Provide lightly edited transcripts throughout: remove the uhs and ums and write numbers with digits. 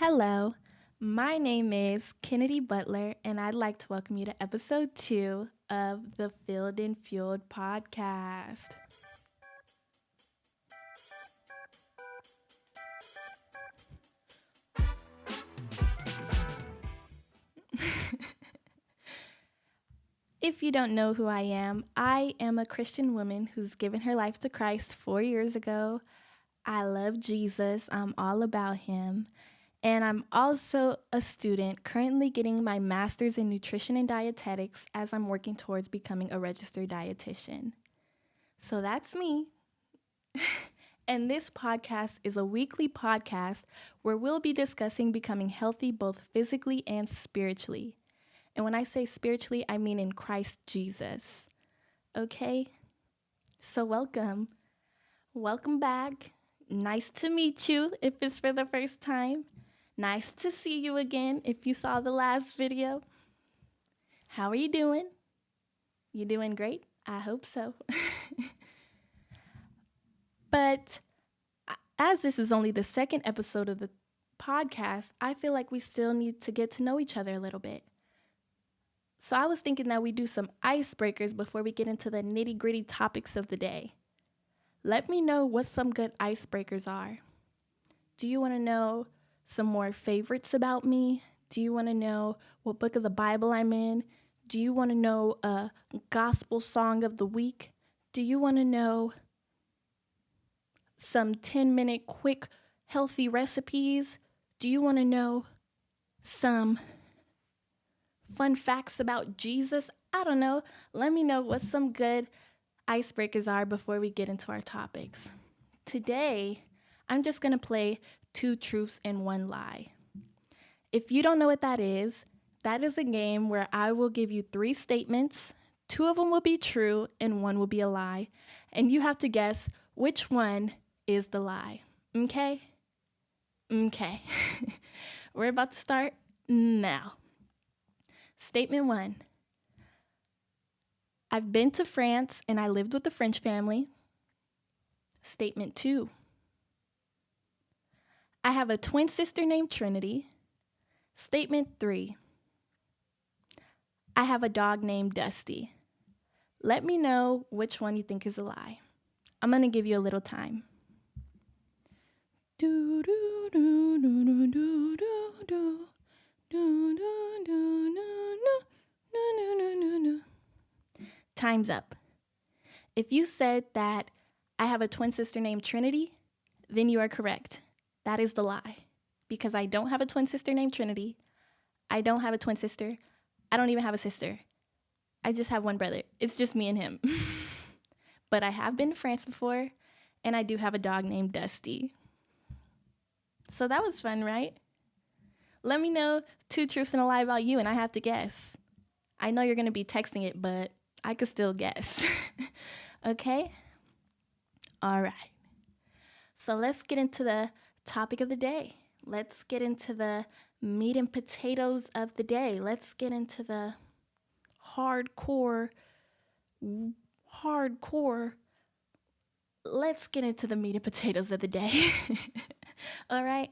Hello, my name is Kennedy Butler, and I'd like to welcome you to episode 2 of the Filled and Fueled podcast. If you don't know who I am a Christian woman who's given her life to Christ 4 years ago. I love Jesus, I'm all about him. And I'm also a student currently getting my master's in nutrition and dietetics as I'm working towards becoming a registered dietitian. So that's me. And this podcast is a weekly podcast where we'll be discussing becoming healthy both physically and spiritually. And when I say spiritually, I mean in Christ Jesus. Okay? So welcome. Welcome back. Nice to meet you if it's for the first time. Nice to see you again if you saw the last video. How are you doing? You doing great? I hope so. But as this is only the second episode of the podcast, I feel like we still need to get to know each other a little bit. So I was thinking that we do some icebreakers before we get into the nitty-gritty topics of the day. Let me know what some good icebreakers are. Do you want to know some more favorites about me? Do you want to know what book of the Bible I'm in? Do you want to know a gospel song of the week? Do you want to know some 10-minute quick healthy recipes? Do you want to know some fun facts about Jesus? I don't know. Let me know what some good icebreakers are before we get into our topics. Today, I'm just going to play 2 truths and 1 lie. If you don't know what that is a game where I will give you 3 statements. 2 of them will be true and 1 will be a lie. And you have to guess which one is the lie. Okay? Okay. We're about to start now. Statement 1. I've been to France and I lived with a French family. Statement 2. I have a twin sister named Trinity. Statement 3. I have a dog named Dusty. Let me know which one you think is a lie. I'm going to give you a little time. Do do do do do do do do do do do do. Time's up. If you said that I have a twin sister named Trinity, then you are correct. That is the lie. Because I don't have a twin sister named Trinity. I don't have a twin sister. I don't even have a sister. I just have one brother. It's just me and him. But I have been to France before, and I do have a dog named Dusty. So that was fun, right? Let me know 2 truths and a lie about you, and I have to guess. I know you're going to be texting it, but I could still guess. Okay? All right. So let's get into the topic of the day. Let's get into the meat and potatoes of the day. Let's get into the hardcore. Let's get into the meat and potatoes of the day. All right.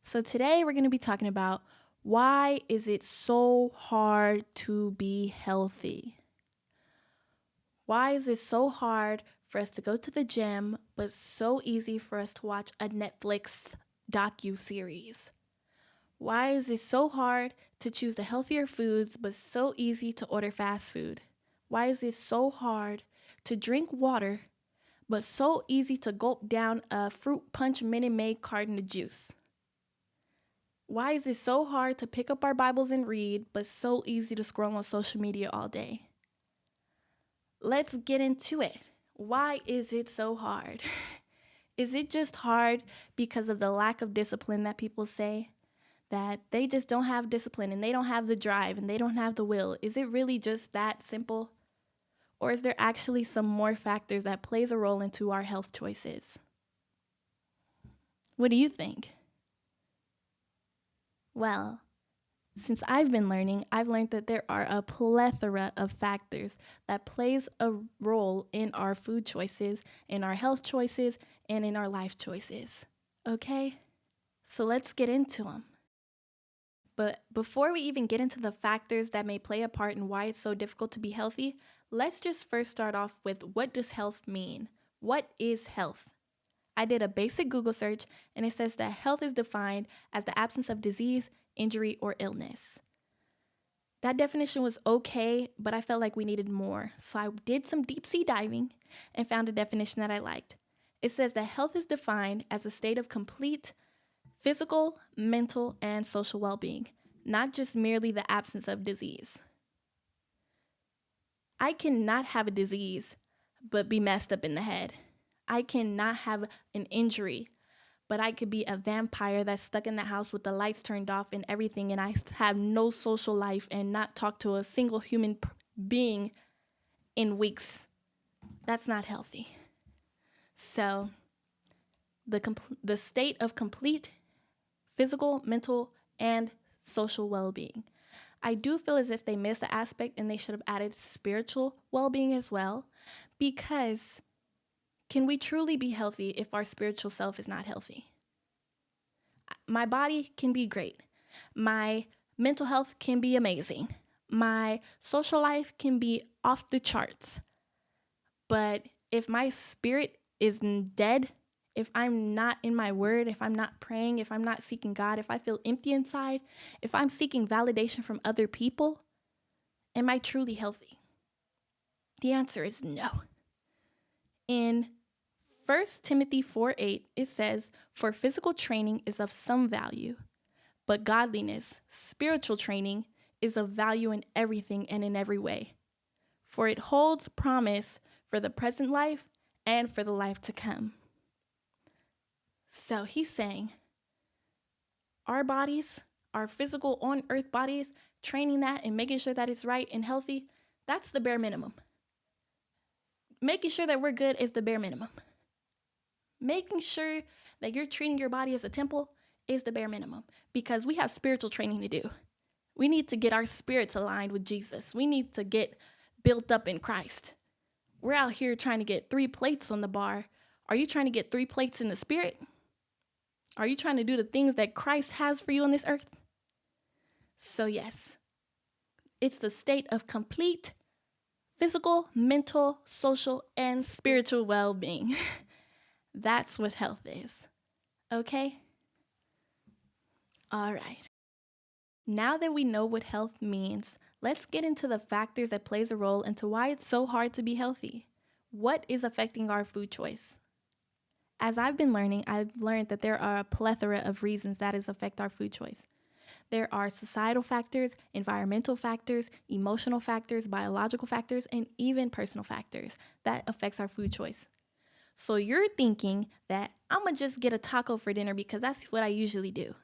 So today we're going to be talking about why is it so hard to be healthy? Why is it so hard for us to go to the gym, but so easy for us to watch a Netflix docu-series? Why is it so hard to choose the healthier foods, but so easy to order fast food? Why is it so hard to drink water, but so easy to gulp down a fruit punch Minute Maid carton of juice? Why is it so hard to pick up our Bibles and read, but so easy to scroll on social media all day? Let's get into it. Why is it so hard? Is it just hard because of the lack of discipline that people say? That they just don't have discipline and they don't have the drive and they don't have the will? Is it really just that simple? Or is there actually some more factors that plays a role into our health choices? What do you think? Well, since I've been learning, I've learned that there are a plethora of factors that plays a role in our food choices, in our health choices, and in our life choices. Okay? So let's get into them. But before we even get into the factors that may play a part in why it's so difficult to be healthy, let's just first start off with, what does health mean? What is health? I did a basic Google search, and it says that health is defined as the absence of disease, injury, or illness. That definition was okay, but I felt like we needed more. So I did some deep sea diving and found a definition that I liked. It says that health is defined as a state of complete physical, mental, and social well-being, not just merely the absence of disease. I cannot have a disease but be messed up in the head. I cannot have an injury, but I could be a vampire that's stuck in the house with the lights turned off and everything, and I have no social life and not talk to a single human being in weeks. That's not healthy. So the state of complete physical, mental, and social well-being. I do feel as if they missed the aspect and they should have added spiritual well-being as well, because can we truly be healthy if our spiritual self is not healthy? My body can be great. My mental health can be amazing. My social life can be off the charts. But if my spirit is dead, if I'm not in my word, if I'm not praying, if I'm not seeking God, if I feel empty inside, if I'm seeking validation from other people, am I truly healthy? The answer is no. In 1 Timothy 4:8, it says, "For physical training is of some value, but godliness, spiritual training, is of value in everything and in every way. For it holds promise for the present life and for the life to come." So he's saying our bodies, our physical on earth bodies, training that and making sure that it's right and healthy, that's the bare minimum. Making sure that we're good is the bare minimum. Making sure that you're treating your body as a temple is the bare minimum, because we have spiritual training to do. We need to get our spirits aligned with Jesus. We need to get built up in Christ. We're out here trying to get 3 plates on the bar. Are you trying to get 3 plates in the spirit? Are you trying to do the things that Christ has for you on this earth? So yes, it's the state of complete physical, mental, social, and spiritual well-being. That's what health is. Okay? All right. Now that we know what health means, let's get into the factors that plays a role into why it's so hard to be healthy. What is affecting our food choice? As I've been learning, I've learned that there are a plethora of reasons that affect our food choice. There are societal factors, environmental factors, emotional factors, biological factors, and even personal factors that affects our food choice. So you're thinking that I'm going to just get a taco for dinner because that's what I usually do.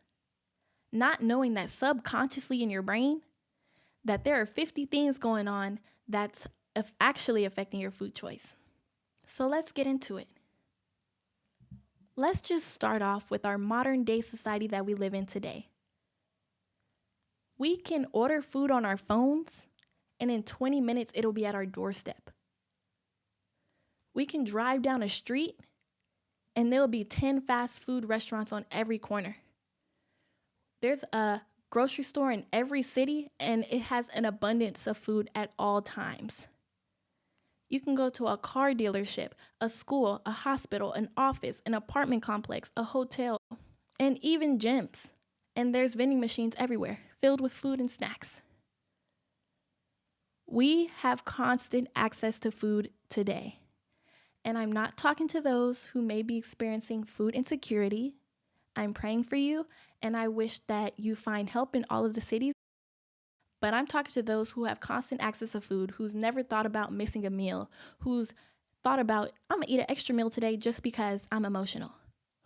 Not knowing that subconsciously in your brain, that there are 50 things going on that's actually affecting your food choice. So let's get into it. Let's just start off with our modern day society that we live in today. We can order food on our phones, and in 20 minutes, it'll be at our doorstep. We can drive down a street, and there'll be 10 fast food restaurants on every corner. There's a grocery store in every city, and it has an abundance of food at all times. You can go to a car dealership, a school, a hospital, an office, an apartment complex, a hotel, and even gyms. And there's vending machines everywhere, filled with food and snacks. We have constant access to food today. And I'm not talking to those who may be experiencing food insecurity. I'm praying for you, and I wish that you find help in all of the cities. But I'm talking to those who have constant access to food, who's never thought about missing a meal, who's thought about, I'm going to eat an extra meal today just because I'm emotional,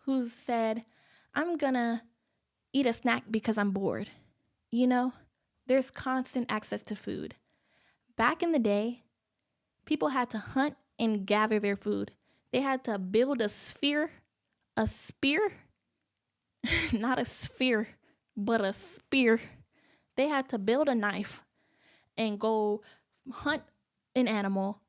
who's said, I'm going to eat a snack because I'm bored. You know, there's constant access to food. Back in the day, people had to hunt and gather their food. They had to build a spear, not a sphere, but a spear. They had to build a knife and go hunt an animal,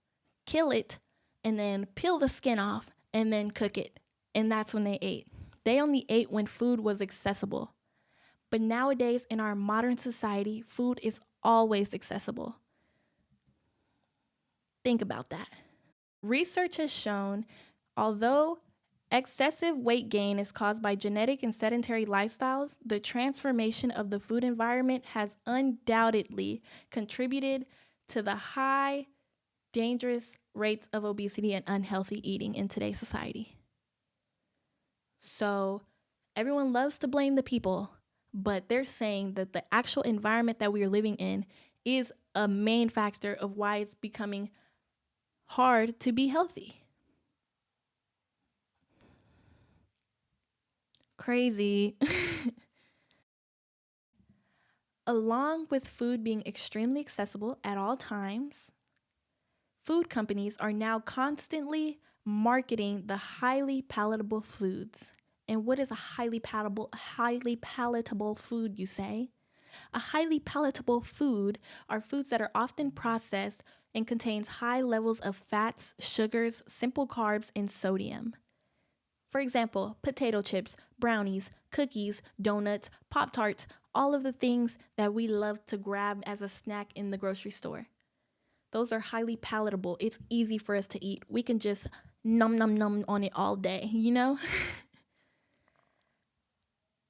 kill it, and then peel the skin off and then cook it. And that's when they ate. They only ate when food was accessible. But nowadays, in our modern society, food is always accessible. Think about that. Research has shown, although excessive weight gain is caused by genetic and sedentary lifestyles, the transformation of the food environment has undoubtedly contributed to the high, dangerous rates of obesity and unhealthy eating in today's society. So, everyone loves to blame the people, but they're saying that the actual environment that we are living in is a main factor of why it's becoming hard to be healthy. Crazy. Along with food being extremely accessible at all times, food companies are now constantly marketing the highly palatable foods. And what is a highly palatable food, you say? A highly palatable food are foods that are often processed and contains high levels of fats, sugars, simple carbs, and sodium. For example, potato chips, brownies, cookies, donuts, Pop-Tarts, all of the things that we love to grab as a snack in the grocery store. Those are highly palatable. It's easy for us to eat. We can just num num num on it all day, you know?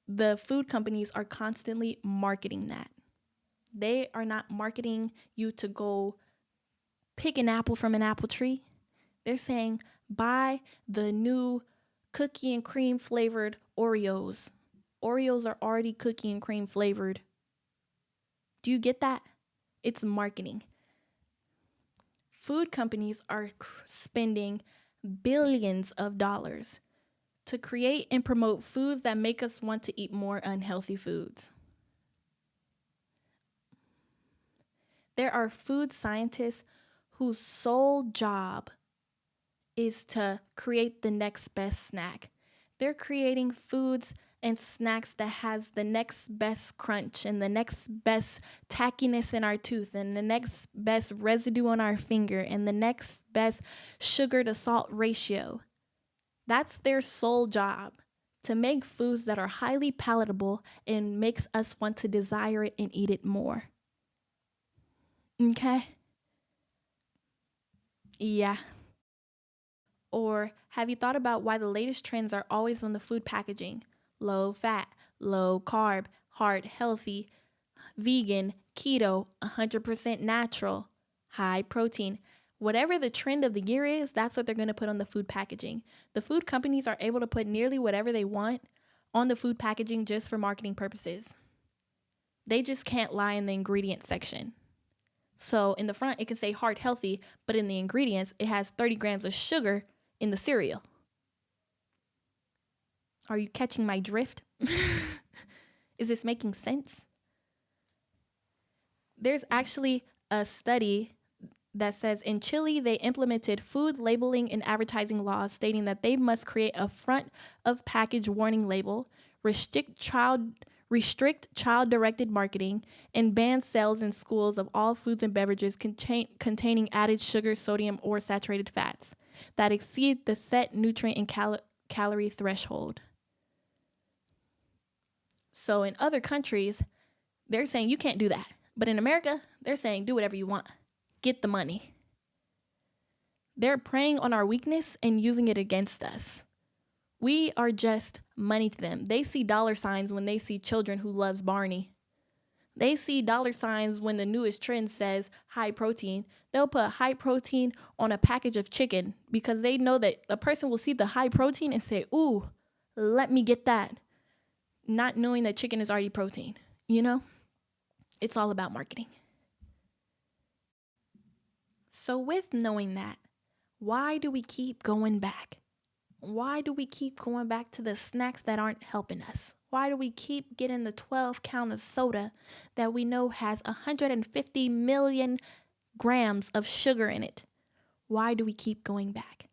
The food companies are constantly marketing that. They are not marketing you to go pick an apple from an apple tree. They're saying, buy the new cookie and cream flavored Oreos. Oreos are already cookie and cream flavored. Do you get that? It's marketing. Food companies are spending billions of dollars to create and promote foods that make us want to eat more unhealthy foods. There are food scientists whose sole job is to create the next best snack. They're creating foods and snacks that has the next best crunch and the next best tackiness in our tooth and the next best residue on our finger and the next best sugar to salt ratio. That's their sole job, to make foods that are highly palatable and makes us want to desire it and eat it more. Okay? Yeah. Or have you thought about why the latest trends are always on the food packaging? Low fat, low carb, heart healthy, vegan, keto, 100% natural, high protein. Whatever the trend of the year is, that's what they're going to put on the food packaging. The food companies are able to put nearly whatever they want on the food packaging just for marketing purposes. They just can't lie in the ingredient section. So in the front, it can say heart healthy, but in the ingredients, it has 30 grams of sugar in the cereal. Are you catching my drift? Is this making sense? There's actually a study that says in Chile, they implemented food labeling and advertising laws stating that they must create a front of package warning label, restrict child-directed marketing, and ban sales in schools of all foods and beverages containing added sugar, sodium, or saturated fats that exceed the set nutrient and calorie threshold. So in other countries, they're saying you can't do that. But in America, they're saying do whatever you want. Get the money. They're preying on our weakness and using it against us. We are just money to them. They see dollar signs when they see children who loves Barney. They see dollar signs when the newest trend says high protein. They'll put high protein on a package of chicken because they know that a person will see the high protein and say, ooh, let me get that. Not knowing that chicken is already protein, you know? It's all about marketing. So with knowing that, why do we keep going back? Why do we keep going back to the snacks that aren't helping us? Why do we keep getting the 12 count of soda that we know has 150 million grams of sugar in it? Why do we keep going back?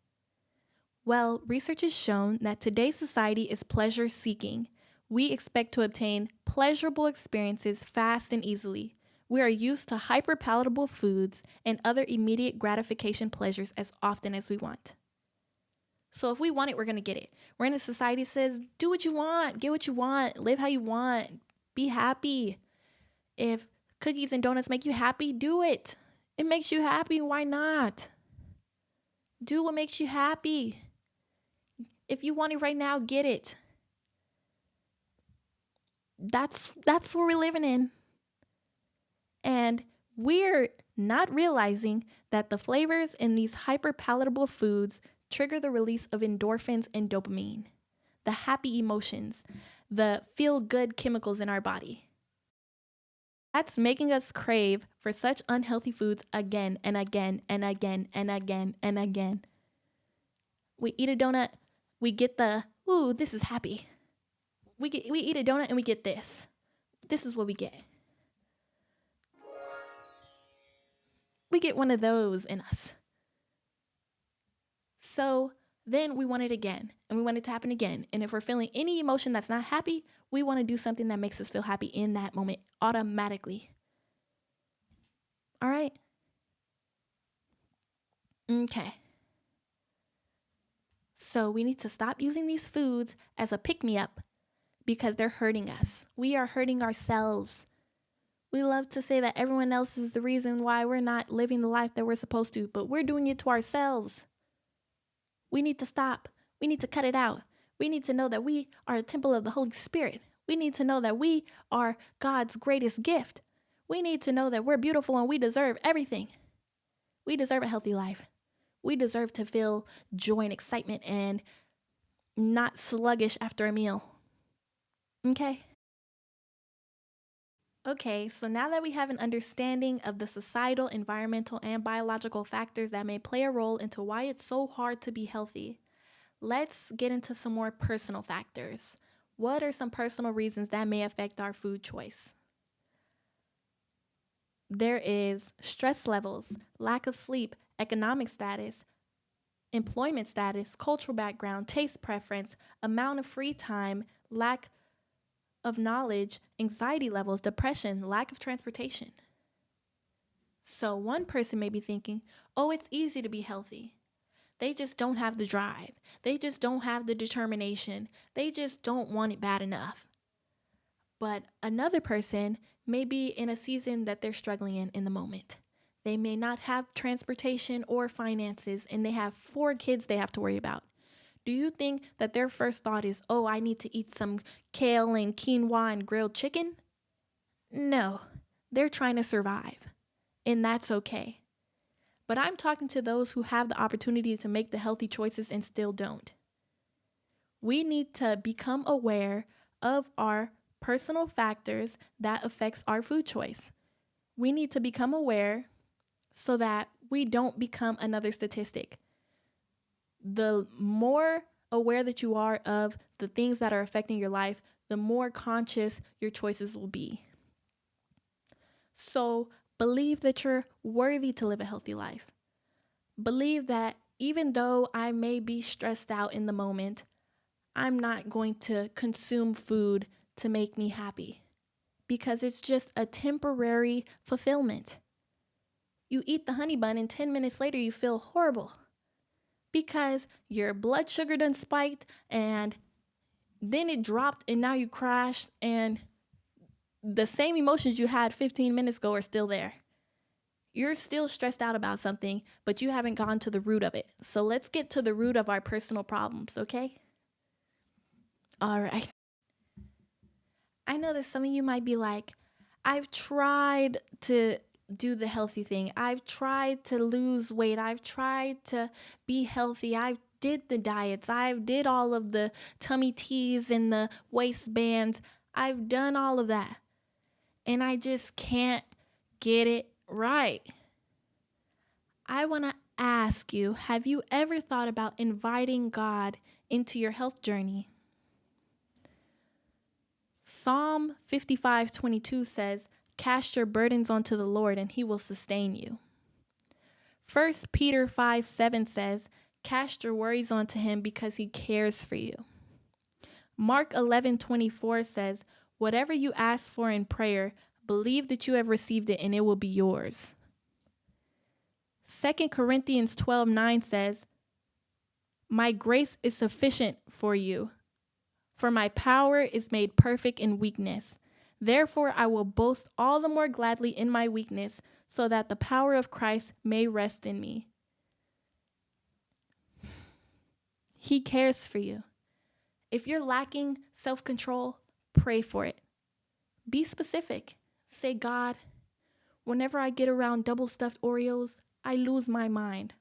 Well, research has shown that today's society is pleasure seeking. We expect to obtain pleasurable experiences fast and easily. We are used to hyper-palatable foods and other immediate gratification pleasures as often as we want. So if we want it, we're going to get it. We're in a society that says, do what you want, get what you want, live how you want, be happy. If cookies and donuts make you happy, do it. It makes you happy. Why not? Do what makes you happy. If you want it right now, get it. That's what we're living in. And we're not realizing that the flavors in these hyper palatable foods trigger the release of endorphins and dopamine, the happy emotions, the feel good chemicals in our body. That's making us crave for such unhealthy foods again and again and again and again and again. We eat a donut, we get the, ooh, this is happy. We eat a donut and we get this. This is what we get. We get one of those in us. So then we want it again, and we want it to happen again. And if we're feeling any emotion that's not happy, we want to do something that makes us feel happy in that moment automatically. All right? Okay. So we need to stop using these foods as a pick-me-up because they're hurting us. We are hurting ourselves. We love to say that everyone else is the reason why we're not living the life that we're supposed to, but we're doing it to ourselves. We need to stop. We need to cut it out. We need to know that we are a temple of the Holy Spirit. We need to know that we are God's greatest gift. We need to know that we're beautiful and we deserve everything. We deserve a healthy life. We deserve to feel joy and excitement and not sluggish after a meal. Okay? Okay, so now that we have an understanding of the societal, environmental, and biological factors that may play a role into why it's so hard to be healthy, let's get into some more personal factors. What are some personal reasons that may affect our food choice? There is stress levels, lack of sleep, economic status, employment status, cultural background, taste preference, amount of free time, lack of knowledge, anxiety levels, depression, lack of transportation. So one person may be thinking, oh, it's easy to be healthy. They just don't have the drive. They just don't have the determination. They just don't want it bad enough. But another person may be in a season that they're struggling in the moment. They may not have transportation or finances, and they have 4 kids they have to worry about. Do you think that their first thought is, oh, I need to eat some kale and quinoa and grilled chicken? No, they're trying to survive, and that's okay. But I'm talking to those who have the opportunity to make the healthy choices and still don't. We need to become aware of our personal factors that affects our food choice. We need to become aware so that we don't become another statistic. The more aware that you are of the things that are affecting your life, the more conscious your choices will be. So believe that you're worthy to live a healthy life. Believe that even though I may be stressed out in the moment, I'm not going to consume food to make me happy because it's just a temporary fulfillment. You eat the honey bun and 10 minutes later you feel horrible because your blood sugar done spiked and then it dropped and now you crashed and the same emotions you had 15 minutes ago are still there. You're still stressed out about something, but you haven't gone to the root of it. So let's get to the root of our personal problems, okay? All right. I know that some of you might be like, I've tried to do the healthy thing. I've tried to lose weight. I've tried to be healthy. I've did the diets. I've did all of the tummy teas and the waistbands. I've done all of that. And I just can't get it right. I want to ask you, have you ever thought about inviting God into your health journey? Psalm 55:22 says, cast your burdens onto the Lord and he will sustain you. 1 Peter 5:7 says, cast your worries onto him because he cares for you. Mark 11:24 says, whatever you ask for in prayer, believe that you have received it and it will be yours. 2 Corinthians 12:9 says, My grace is sufficient for you, for my power is made perfect in weakness. Therefore, I will boast all the more gladly in my weakness, so that the power of Christ may rest in me. He cares for you. If you're lacking self-control, pray for it. Be specific. Say, God, whenever I get around double stuffed Oreos, I lose my mind.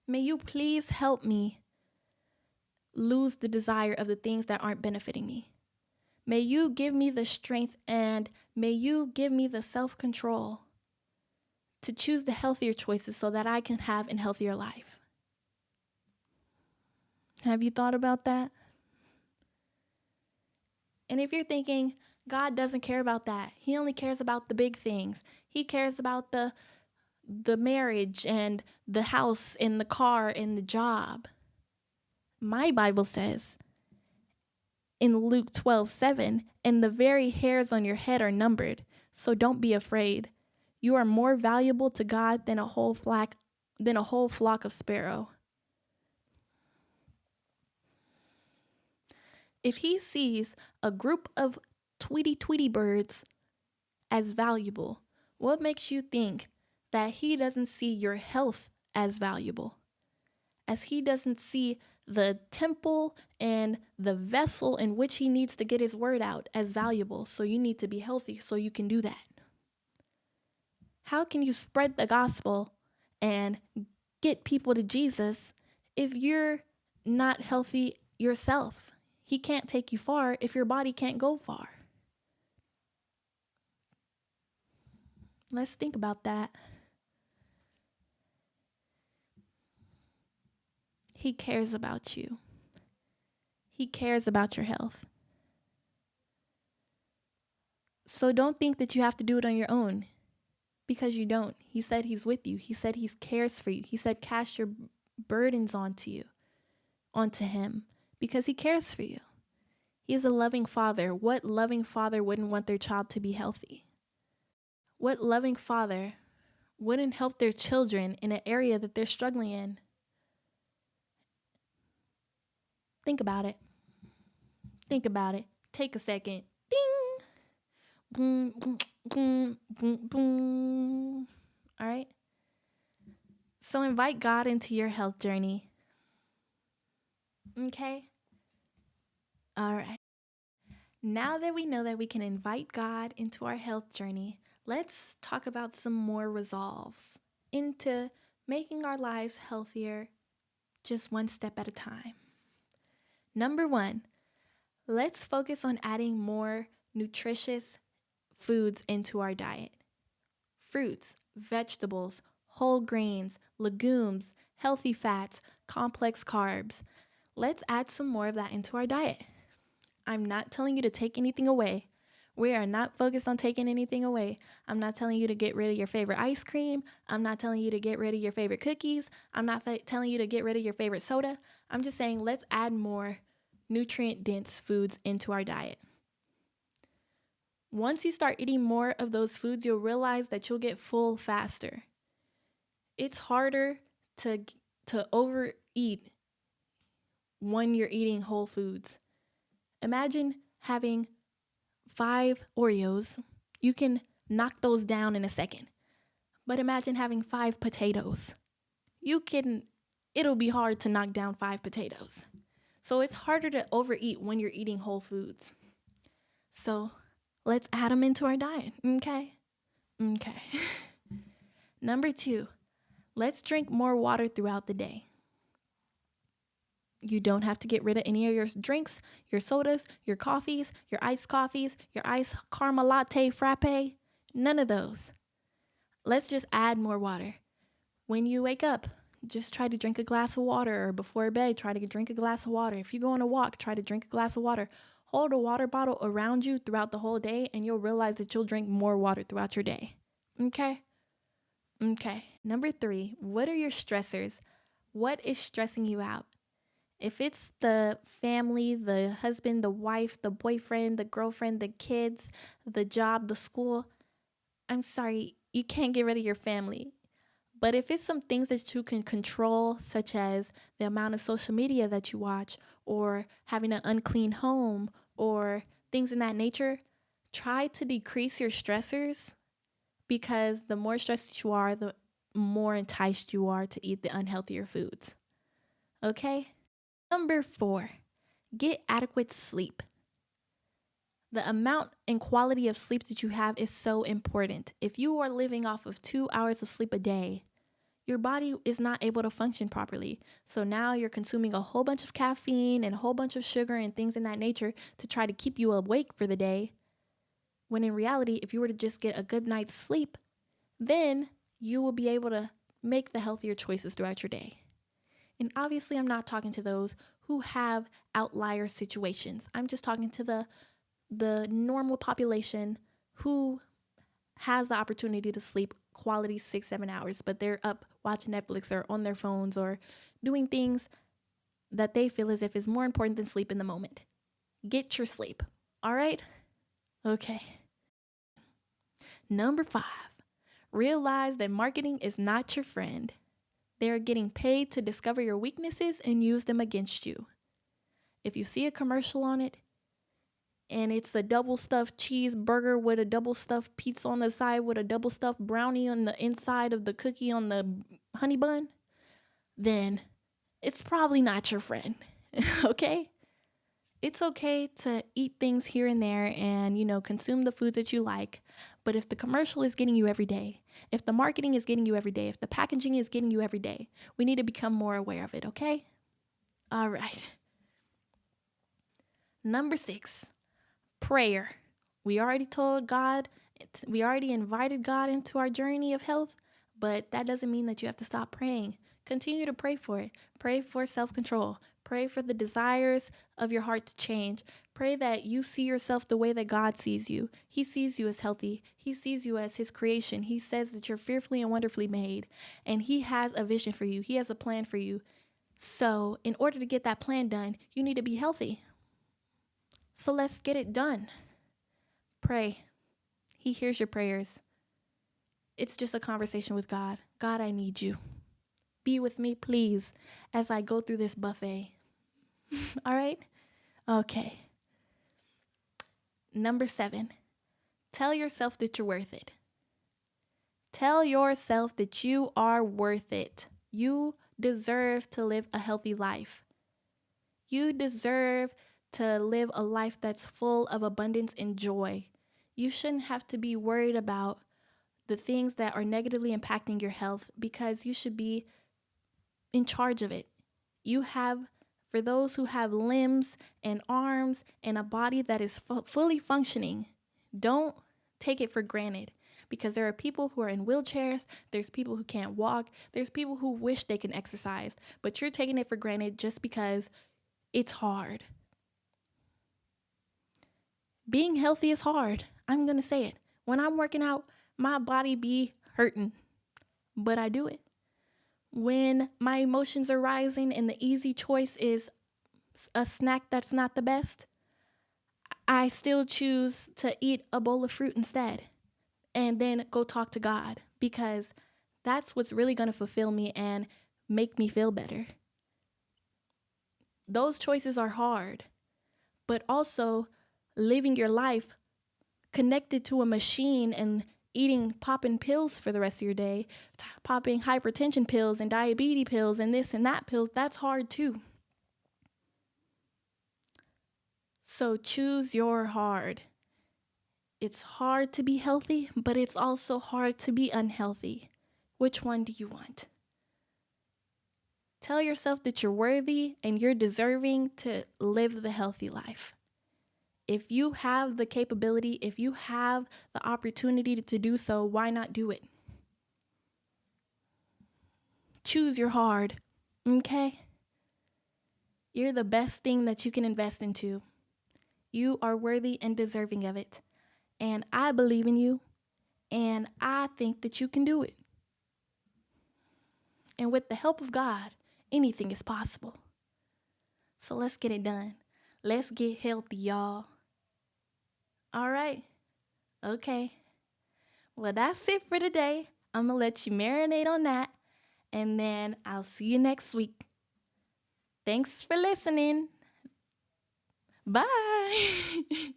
May you please help me lose the desire of the things that aren't benefiting me. May you give me the strength and may you give me the self-control to choose the healthier choices so that I can have a healthier life. Have you thought about that? And if you're thinking, God doesn't care about that, he only cares about the big things. He cares about the marriage and the house and the car and the job. My Bible says in Luke 12:7, and the very hairs on your head are numbered, so don't be afraid. You are more valuable to God than a whole flock of sparrow. If he sees a group of Tweety birds as valuable, what makes you think that he doesn't see your health as valuable? As he doesn't see the temple and the vessel in which he needs to get his word out as valuable. So you need to be healthy so you can do that. How can you spread the gospel and get people to Jesus if you're not healthy yourself? He can't take you far if your body can't go far. Let's think about that. He cares about you. He cares about your health. So don't think that you have to do it on your own, because you don't. He said he's with you. He said he cares for you. He said cast your burdens onto him, because he cares for you. He is a loving father. What loving father wouldn't want their child to be healthy? What loving father wouldn't help their children in an area that they're struggling in? Think about it. Think about it. Take a second. Ding! Boom, boom, boom, boom, boom. All right? So invite God into your health journey. Okay? All right. Now that we know that we can invite God into our health journey, let's talk about some more resolves into making our lives healthier just one step at a time. Number 1, let's focus on adding more nutritious foods into our diet. Fruits, vegetables, whole grains, legumes, healthy fats, complex carbs. Let's add some more of that into our diet. I'm not telling you to take anything away. We are not focused on taking anything away. I'm not telling you to get rid of your favorite ice cream. I'm not telling you to get rid of your favorite cookies. I'm not telling you to get rid of your favorite soda. I'm just saying let's add more nutrient-dense foods into our diet. Once you start eating more of those foods, you'll realize that you'll get full faster. It's harder to overeat when you're eating whole foods. Imagine having 5 Oreos. You can knock those down in a second. But imagine having 5 potatoes. It'll be hard to knock down 5 potatoes. So it's harder to overeat when you're eating whole foods. So let's add them into our diet, okay? Okay. Number 2, let's drink more water throughout the day. You don't have to get rid of any of your drinks, your sodas, your coffees, your iced caramel latte frappe, none of those. Let's just add more water. When you wake up, just try to drink a glass of water, or before bed, try to drink a glass of water. If you go on a walk, try to drink a glass of water. Hold a water bottle around you throughout the whole day, and you'll realize that you'll drink more water throughout your day. Okay? Okay. Number 3, what are your stressors? What is stressing you out? If it's the family, the husband, the wife, the boyfriend, the girlfriend, the kids, the job, the school, I'm sorry, you can't get rid of your family. But if it's some things that you can control, such as the amount of social media that you watch, or having an unclean home, or things in that nature, try to decrease your stressors, because the more stressed you are, the more enticed you are to eat the unhealthier foods. Okay? Number 4, get adequate sleep. The amount and quality of sleep that you have is so important. If you are living off of 2 hours of sleep a day, your body is not able to function properly. So now you're consuming a whole bunch of caffeine and a whole bunch of sugar and things in that nature to try to keep you awake for the day. When in reality, if you were to just get a good night's sleep, then you will be able to make the healthier choices throughout your day. And obviously, I'm not talking to those who have outlier situations. I'm just talking to the normal population who has the opportunity to sleep quality 6-7 hours, but they're up watching Netflix or on their phones or doing things that they feel as if is more important than sleep in the moment. Get your sleep. All right? Okay. Number 5, realize that marketing is not your friend. They're getting paid to discover your weaknesses and use them against you. If you see a commercial on it, and it's a double stuffed cheeseburger with a double stuffed pizza on the side with a double stuffed brownie on the inside of the cookie on the honey bun, then it's probably not your friend. Okay? It's okay to eat things here and there and, consume the foods that you like. But if the commercial is getting you every day, if the marketing is getting you every day, if the packaging is getting you every day, we need to become more aware of it, okay? All right. Number 6. Prayer. We already invited God into our journey of health, but that doesn't mean that you have to stop praying. Continue to pray for it. Pray for self-control. Pray for the desires of your heart to change. Pray that you see yourself the way that God sees you. He sees you as healthy. He sees you as his creation. He says that you're fearfully and wonderfully made, and he has a vision for you. He has a plan for you. So in order to get that plan done, you need to be healthy. So let's get it done. Pray. He hears your prayers. It's just a conversation with God. God, I need you. Be with me, please, as I go through this buffet. All right? Okay. Number 7, tell yourself that you're worth it. Tell yourself that you are worth it. You deserve to live a healthy life. You deserve to live a life that's full of abundance and joy. You shouldn't have to be worried about the things that are negatively impacting your health, because you should be in charge of it. For those who have limbs and arms and a body that is fully functioning, don't take it for granted, because there are people who are in wheelchairs, there's people who can't walk, there's people who wish they can exercise, but you're taking it for granted just because it's hard. Being healthy is hard. I'm going to say it. When I'm working out, my body be hurting, but I do it. When my emotions are rising and the easy choice is a snack that's not the best, I still choose to eat a bowl of fruit instead and then go talk to God, because that's what's really going to fulfill me and make me feel better. Those choices are hard, but also living your life connected to a machine and popping pills for the rest of your day, popping hypertension pills and diabetes pills and this and that pills, that's hard too. So choose your hard. It's hard to be healthy, but it's also hard to be unhealthy. Which one do you want? Tell yourself that you're worthy and you're deserving to live the healthy life. If you have the capability, if you have the opportunity to do so, why not do it? Choose your hard, okay? You're the best thing that you can invest into. You are worthy and deserving of it. And I believe in you, and I think that you can do it. And with the help of God, anything is possible. So let's get it done. Let's get healthy, y'all. All right. Okay. Well, that's it for today. I'm going to let you marinate on that, and then I'll see you next week. Thanks for listening. Bye.